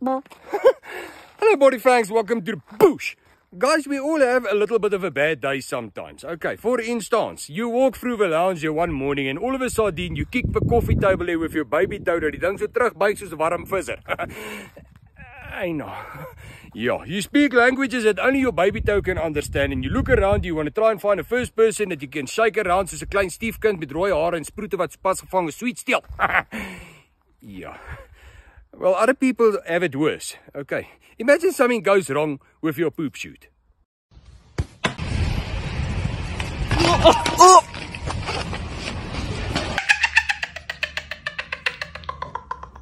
Hello, body fangs. Welcome to the bush. Guys, we all have a little bit of a bad day sometimes. Okay, for instance, you walk through the lounge here one morning and all of a sudden you kick the coffee table here with your baby toe dat die ding so terugbyt soos 'n warm visser. I know. Yeah, you speak languages that only your baby toe can understand and you look around, you want to try and find the first person that you can shake around soos 'n klein stiefkind met rooi hare en sproete wat pas gevang is, sweet steel. Yeah. Well, other people have it worse. Okay, imagine something goes wrong with your poop chute.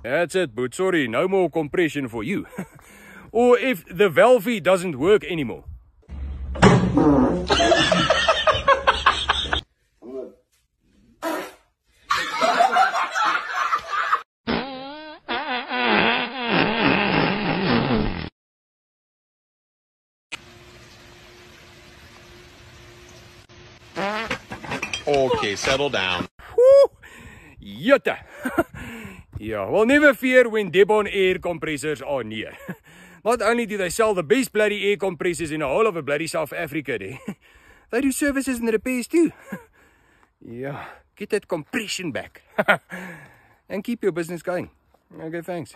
That's it, but sorry, no more compression for you. Or if the valve doesn't work anymore. Okay, settle down. Whew, Jutta. Yeah, well, never fear when Debon air compressors are near. Not only do they sell the best bloody air compressors in the whole of a bloody South Africa, they do services and repairs too. Yeah, get that compression back. And keep your business going. Okay, thanks.